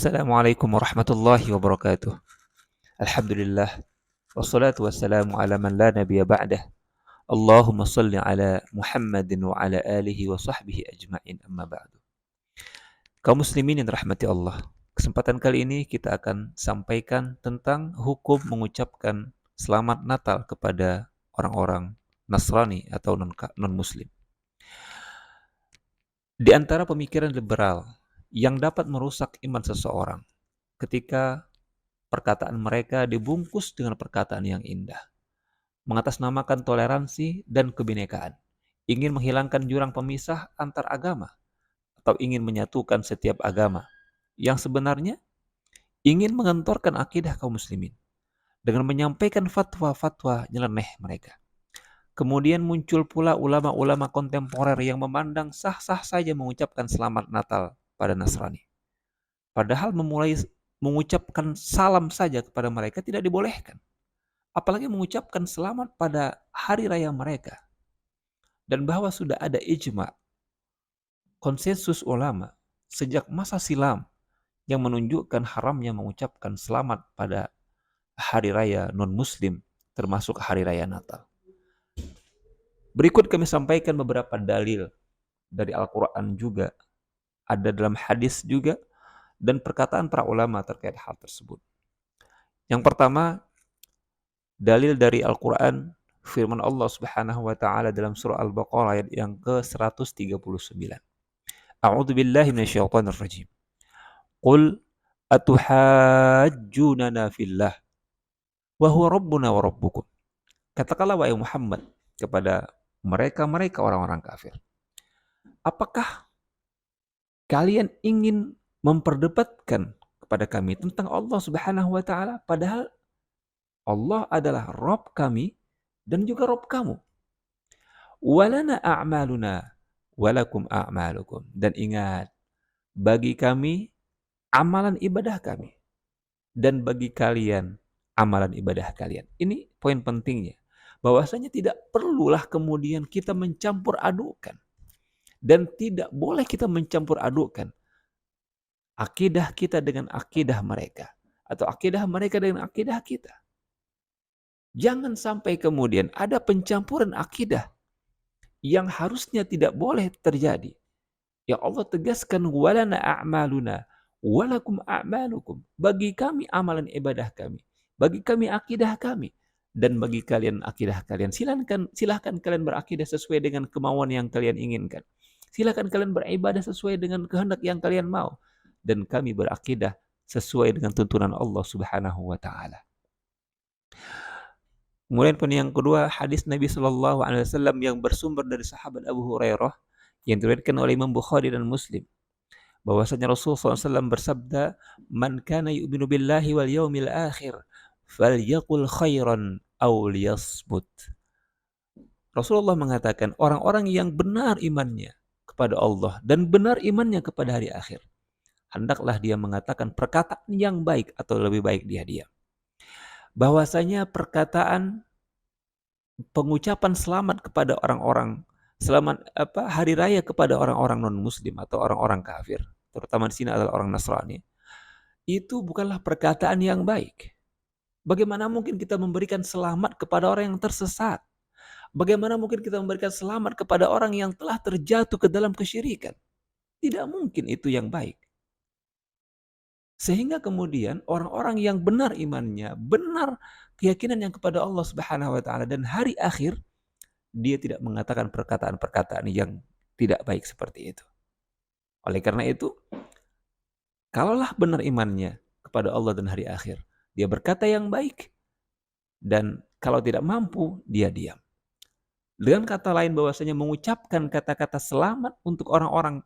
Assalamualaikum warahmatullahi wabarakatuh. Alhamdulillah. Wassalatu wassalamu ala man la nabiyya ba'dah. Allahumma salli ala Muhammadin wa ala alihi wa sahbihi ajma'in amma ba'du. Kaum muslimin yang dirahmati Allah. Kesempatan kali ini kita akan sampaikan tentang hukum mengucapkan selamat Natal kepada orang-orang Nasrani atau non-muslim. Di antara pemikiran liberal yang dapat merusak iman seseorang ketika perkataan mereka dibungkus dengan perkataan yang indah, mengatasnamakan toleransi dan kebinekaan, ingin menghilangkan jurang pemisah antar agama, atau ingin menyatukan setiap agama, yang sebenarnya ingin mengentorkan akidah kaum muslimin dengan menyampaikan fatwa-fatwa nyeleneh mereka. Kemudian muncul pula ulama-ulama kontemporer yang memandang sah-sah saja mengucapkan selamat Natal pada Nasrani. Padahal memulai mengucapkan salam saja kepada mereka tidak dibolehkan. Apalagi mengucapkan selamat pada hari raya mereka. Dan bahwa sudah ada ijma, konsensus ulama sejak masa silam yang menunjukkan haramnya mengucapkan selamat pada hari raya non-muslim, termasuk hari raya Natal. Berikut kami sampaikan beberapa dalil dari Al-Quran juga, ada dalam hadis juga, dan perkataan para ulama terkait hal tersebut. Yang pertama, dalil dari Al-Quran, firman Allah Subhanahu wa taala dalam surah Al-Baqarah ayat yang ke-139. A'udzu billahi minasyaitonir rajim. Qul atuhajjunana fillah wa huwa rabbuna wa rabbukum. Katakanlah wahai Muhammad kepada mereka orang-orang kafir. Apakah kalian ingin memperdebatkan kepada kami tentang Allah Subhanahu wa taala padahal Allah adalah Rabb kami dan juga Rabb kamu. Walana a'maluna walakum a'malukum. Dan ingat, bagi kami amalan ibadah kami dan bagi kalian amalan ibadah kalian. Ini poin pentingnya. Bahwasanya tidak perlulah kemudian kita mencampur adukan. Dan tidak boleh kita mencampur adukan akidah kita dengan akidah mereka. Atau akidah mereka dengan akidah kita. Jangan sampai kemudian ada pencampuran akidah yang harusnya tidak boleh terjadi. Yang Allah tegaskan, walana a'maluna walakum a'malukum. Bagi kami amalan ibadah kami, bagi kami akidah kami, dan bagi kalian akidah kalian. Silahkan kalian berakidah sesuai dengan kemauan yang kalian inginkan. Silahkan kalian beribadah sesuai dengan kehendak yang kalian mau. Dan kami berakidah sesuai dengan tuntunan Allah Subhanahu wa taala. Kemudian pun yang kedua, hadis Nabi Shallallahu Alaihi Wasallam yang bersumber dari sahabat Abu Hurairah yang diriwayatkan oleh Imam Bukhari dan Muslim, bahwasanya Rasulullah SAW bersabda, "Man kana yu'minu billahi wal yaumil akhir, falyaqul khairan aw liyasmut." Rasulullah mengatakan, orang-orang yang benar imannya kepada Allah dan benar imannya kepada hari akhir, hendaklah dia mengatakan perkataan yang baik atau lebih baik dia diam. Bahwasanya perkataan pengucapan selamat kepada orang-orang, selamat hari raya kepada orang-orang non-muslim atau orang-orang kafir, terutama di sini adalah orang Nasrani, itu bukanlah perkataan yang baik. Bagaimana mungkin kita memberikan selamat kepada orang yang tersesat? Bagaimana mungkin kita memberikan selamat kepada orang yang telah terjatuh ke dalam kesyirikan? Tidak mungkin itu yang baik. Sehingga kemudian orang-orang yang benar imannya, benar keyakinan yang kepada Allah Subhanahu wa taala dan hari akhir, dia tidak mengatakan perkataan-perkataan yang tidak baik seperti itu. Oleh karena itu, kalaulah benar imannya kepada Allah dan hari akhir, dia berkata yang baik, dan kalau tidak mampu, dia diam. Dengan kata lain, bahwasanya mengucapkan kata-kata selamat untuk orang-orang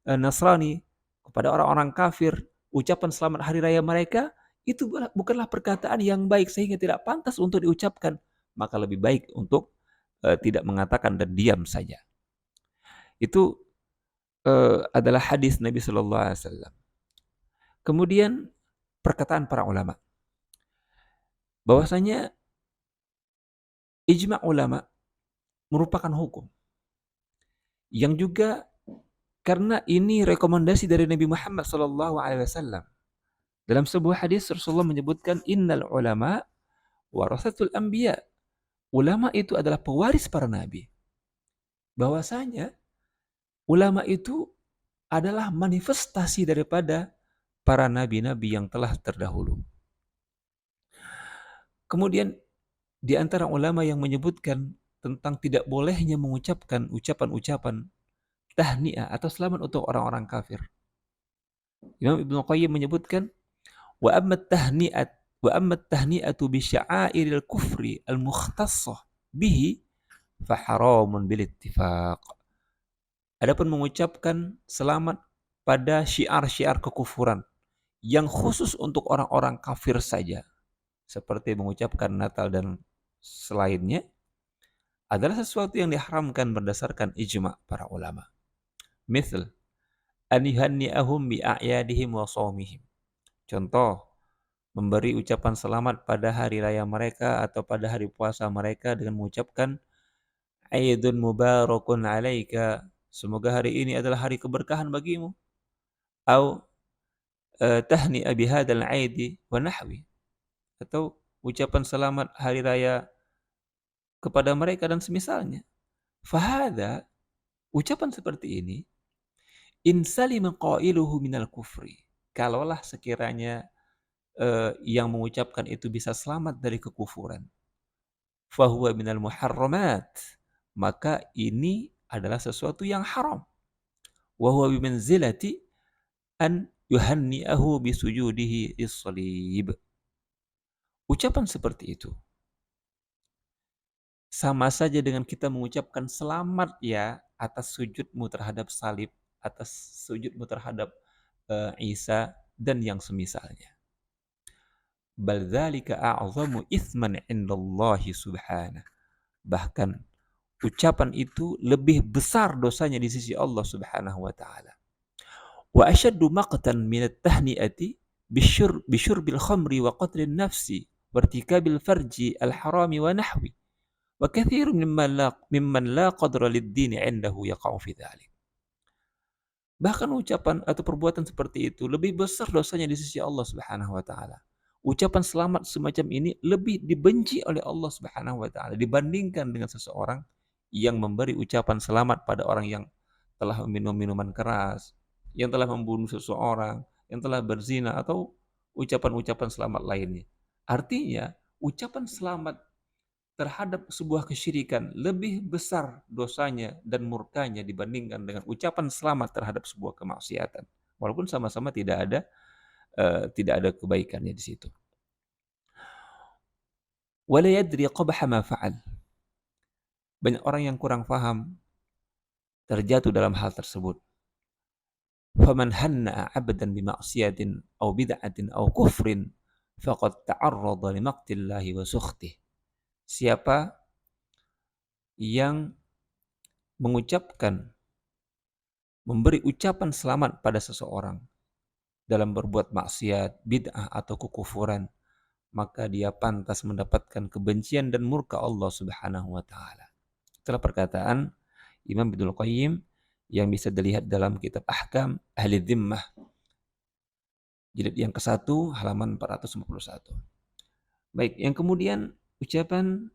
Nasrani kepada orang-orang kafir, ucapan selamat hari raya mereka, itu bukanlah perkataan yang baik sehingga tidak pantas untuk diucapkan. Maka lebih baik untuk tidak mengatakan dan diam saja. Itu adalah hadis Nabi Shallallahu Alaihi Wasallam. Kemudian perkataan para ulama, bahwasanya ijma ulama merupakan hukum yang juga karena ini rekomendasi dari Nabi Muhammad Sallallahu Alaihi Wasallam, Dalam sebuah hadis Rasulullah menyebutkan innal ulama warasatul anbiya. Ulama itu adalah pewaris para nabi. Bahwasanya ulama itu adalah manifestasi daripada para nabi-nabi yang telah terdahulu. Kemudian di antara ulama yang menyebutkan tentang tidak bolehnya mengucapkan ucapan-ucapan tahniah atau selamat untuk orang-orang kafir. Imam Ibnu Qayyim menyebutkan wa amma tahni'at wa amma tahni'atu bi sya'airil kufri al-mukhtassah bihi fa haramun bil ittifaq. Adapun mengucapkan selamat pada syiar-syiar kekufuran yang khusus untuk orang-orang kafir saja, seperti mengucapkan Natal dan selainnya, adalah sesuatu yang diharamkan berdasarkan ijma' para ulama. Misal, an yuhanni'ahum bi a'yadihim wa shaumihim. Contoh, memberi ucapan selamat pada hari raya mereka atau pada hari puasa mereka dengan mengucapkan Aidun mubarakun alaika. Semoga hari ini adalah hari keberkahan bagimu. Atau tahni'a bihadzal aidi wa nahwi. Atau ucapan selamat hari raya kepada mereka dan semisalnya. Fahada, ucapan seperti ini, insalima qailuhu minal kufri. Kalaulah sekiranya yang mengucapkan itu bisa selamat dari kekufuran. Fahuwa minal muharramat. Maka ini adalah sesuatu yang haram. Wa huwa bimanzilati an yuhanni'ahu bisujudihi is-salib. Ucapan seperti itu sama saja dengan kita mengucapkan selamat ya atas sujudmu terhadap salib, atas sujudmu terhadap Isa dan yang semisalnya. Bal dzalika a'zamu itsman 'indallahi subhanahu. Bahkan ucapan itu lebih besar dosanya di sisi Allah Subhanahu wa taala. Wa ashaddu maqtan min at-tahni'ati bisyurbil khamri wa qatlin nafsi wa irtikabil farji al-harami wa nahwi. Wa katsirun mimman la qadra lid-din 'indahu yaqa'u fi dzalik. Bahkan ucapan atau perbuatan seperti itu lebih besar dosanya di sisi Allah Subhanahu wa taala. Ucapan selamat semacam ini lebih dibenci oleh Allah Subhanahu wa taala dibandingkan dengan seseorang yang memberi ucapan selamat pada orang yang telah meminum minuman keras, yang telah membunuh seseorang, yang telah berzina atau ucapan-ucapan selamat lainnya. Artinya, ucapan selamat terhadap sebuah kesyirikan lebih besar dosanya dan murkanya dibandingkan dengan ucapan selamat terhadap sebuah kemaksiatan. Walaupun sama-sama tidak ada kebaikannya di situ. Wala yadri qabha ma fa'al. Banyak orang yang kurang paham terjatuh dalam hal tersebut. Faman hanna'a 'abdan bima'siyatin aw bid'atin aw kufrin faqad ta'arrada li maqtillahi wa sukhtih. Siapa yang memberi ucapan selamat pada seseorang dalam berbuat maksiat, bid'ah atau kekufuran, maka dia pantas mendapatkan kebencian dan murka Allah Subhanahu wa taala. Itulah perkataan Imam Ibnu Qayyim yang bisa dilihat dalam kitab Ahkam Ahli Dhimmah jilid yang ke-1 halaman 451. Baik, yang kemudian ucapan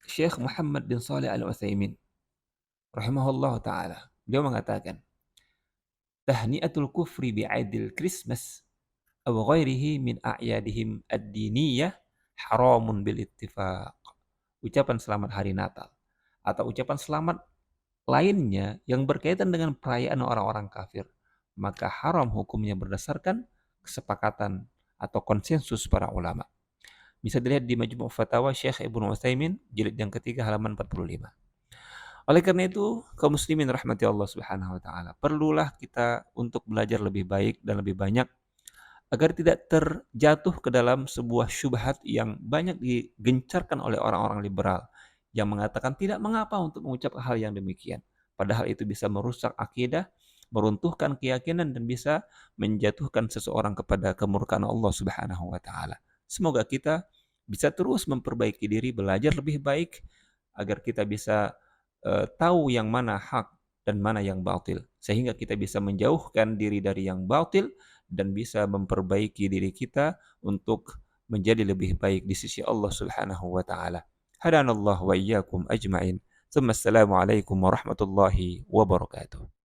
Syekh Muhammad bin Shalih Al-Utsaimin rahimahullah taala. Beliau mengatakan, tahni'atul kufri bi'aidil Christmas aw ghairihi min a'yadihim ad-diniyah haramun bil ittifaq. Ucapan selamat hari Natal atau ucapan selamat lainnya yang berkaitan dengan perayaan orang-orang kafir, maka haram hukumnya berdasarkan kesepakatan atau konsensus para ulama. Bisa dilihat di Majmu' Fatawa Syekh Ibnu Utsaimin jilid yang ketiga halaman 45. Oleh karena itu, kaum muslimin rahmati Allah Subhanahu wa taala, perlulah kita untuk belajar lebih baik dan lebih banyak agar tidak terjatuh ke dalam sebuah syubhat yang banyak digencarkan oleh orang-orang liberal yang mengatakan tidak mengapa untuk mengucapkan hal yang demikian. Padahal itu bisa merusak akidah, meruntuhkan keyakinan dan bisa menjatuhkan seseorang kepada kemurkaan Allah Subhanahu wa taala. Semoga kita bisa terus memperbaiki diri, belajar lebih baik agar kita bisa tahu yang mana hak dan mana yang batil, sehingga kita bisa menjauhkan diri dari yang batil dan bisa memperbaiki diri kita untuk menjadi lebih baik di sisi Allah Subhanahu wa taala. Hadanallahu wa iyyakum ajmain. Assalamualaikum warahmatullahi wabarakatuh.